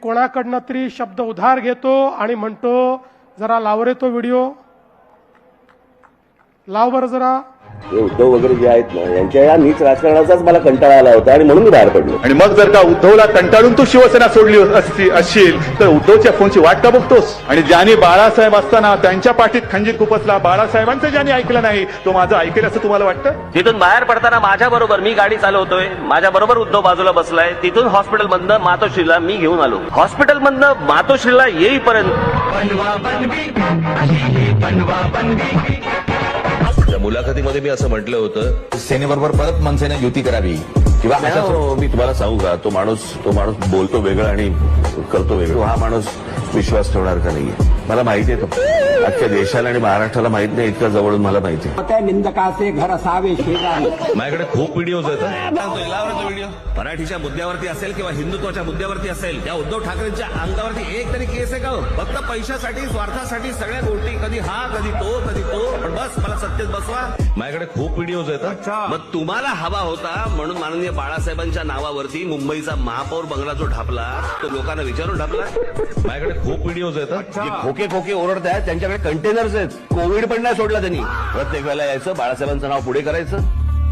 कोणाकडनं तरी शब्द उधार घेतो आणि म्हणतो जरा लाव रे तो व्हिडिओ, लाव बरं जरा. हे उद्धव वगैरे जे आहेत ना, यांच्या या नीच राजकारणाचाच मला कंटाळा आला होता आणि म्हणून मी बाहेर पडलो. आणि मग जर का उद्धवला कंटाळून तू शिवसेना सोडली असशील तर उद्धवच्या फोनची वाट का बघतोस? आणि ज्यांनी बाळासाहेब असताना त्यांच्या पाठीत खंजीर खुपसला, बाळासाहेबांचं ज्यांनी ऐकलं नाही तो माझं ऐकेल असं तुम्हाला वाटतं? तिथून बाहेर पडताना माझ्या बरोबर मी गाडी चालवतोय, माझ्या बरोबर उद्धव बाजूला बसलाय. तिथून हॉस्पिटल मधनं मातोश्रीला मी घेऊन आलो. हॉस्पिटल मधनं मातोश्रीला येईपर्यंत त्या मुलाखतीमध्ये मी असं म्हटलं होतं, सेनेबरोबर परत मनसेने युती करावी किंवा मी तुम्हाला सांगू का, तो माणूस बोलतो वेगळं आणि करतो वेगळं. हा माणूस विश्वास ठेवणार का नाहीये मला माहिती आहे. तो अख्ख्या देशाला आणि महाराष्ट्राला माहित नाही, इतकं जवळून मला माहिती आहे. त्या निंदकाचे घर असावे शेजारी. माझ्याकडे खूप व्हिडिओज आहेत. व्हिडिओ मराठीच्या मुद्द्यावरती असेल किंवा हिंदुत्वाच्या मुद्द्यावरती असेल, त्या उद्धव ठाकरेंच्या अंगावरती एक तरी केस आहे का? फक्त पैशासाठी, स्वार्थासाठी सगळ्या गोष्टी, कधी हा कधी तो कधी तो, पण बस मला सत्तेत बसवा. माझ्याकडे खूप व्हिडिओज आहेत. मग तुम्हाला हवा होता म्हणून माननीय बाळासाहेबांच्या नावावरती मुंबईचा महापौर बंगला जो ढापला तो लोकांना विचारून ढापला. माझ्याकडे खूप व्हिडिओज आहेत. खोके खोके ओरडत आहेत, त्यांच्याकडे कंटेनर्स आहेत. कोविड पण नाही सोडला त्यांनी. प्रत्येक वेळेला यायचं, बाळासाहेबांचं नाव पुढे करायचं,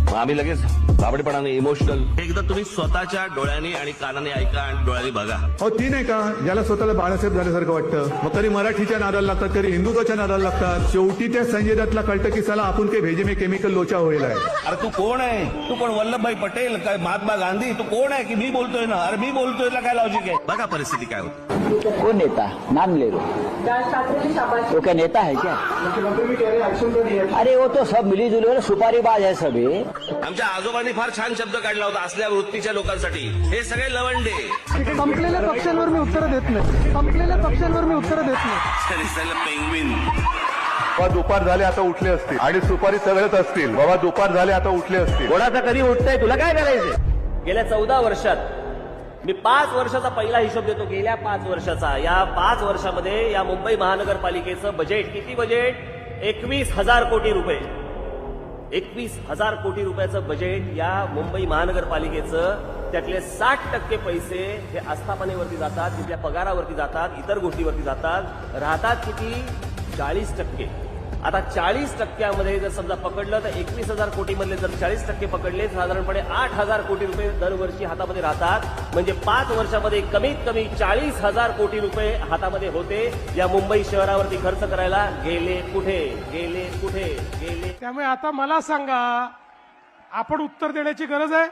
मग आम्ही लगेच साबडेपणाने इमोशनल. एकदा तुम्ही स्वतःच्या डोळ्याने आणि कानाने ऐका आणि डोळ्याने बघा. हो ती नाही का ज्याला स्वतःला बाळासाहेब झाल्यासारखं वाटतं, मग कधी मराठीच्या नादाला लागतात, कधी हिंदुत्वाच्या नादाला लागतात. शेवटी त्या संजय दत्तला कळतं की साला आपण काही भेजे में केमिकल लोचा होईल आहे. अरे तू कोण आहे? तू कोण? वल्लभभाई पटेल काय महात्मा गांधी? तू कोण आहे की मी बोलतोय ना? अरे मी बोलतोय ना, काय लॉजिक आहे? बघा परिस्थिती काय होती. वो नेता नाम ले लो, वो क्या नेता है क्या? अरे वो तो सब मिली जुली सुपारीबाज है सभी. आमच्या आजोबांनी फार छान शब्द काढला होता असल्या वृत्तीच्या लोकांसाठी. हे सगळे लवंडे. संपलेल्या पक्षांवर मी उत्तर देत नाही, संपलेल्या पक्षांवर मी उत्तर देत नाही. पेंग्विन. बाबा दुपार झाले आता उठले असतील आणि सुपारी सगळेच असतील. बाबा दुपार झाले आता उठले असतील. कोणाचा कधी उठतंय तुला काय करायचंय? गेल्या 14 वर्षात मी 5 वर्षाचा पहिला हिशोब देतो. गेल्या 5 वर्षाचा, या 5 वर्षामध्ये या मुंबई महानगरपालिकेचं बजेट किती? बजेट 21,000 कोटी रुपये. 21,000 कोटी रुपयाचं बजेट या मुंबई महानगरपालिकेचं. त्यातले 60% पैसे हे आस्थापनेवरती जातात, तिथल्या पगारावरती जातात, इतर गोष्टीवरती जातात. राहतात किती? 40%. आता 40%मध्ये जर समजा पकडलं तर 21,000 कोटी मधले जर 40% पकडले, साधारणपणे 8,000 कोटी रुपये दरवर्षी हातामध्ये राहतात. म्हणजे 5 वर्षामध्ये कमीत कमी 40,000 कोटी रुपये हातामध्ये होते. या मुंबई शहरावरती खर्च करायला गेले कुठे? गेले कुठे? गेले. त्यामुळे आता मला सांगा, आपण उत्तर देण्याची गरज आहे.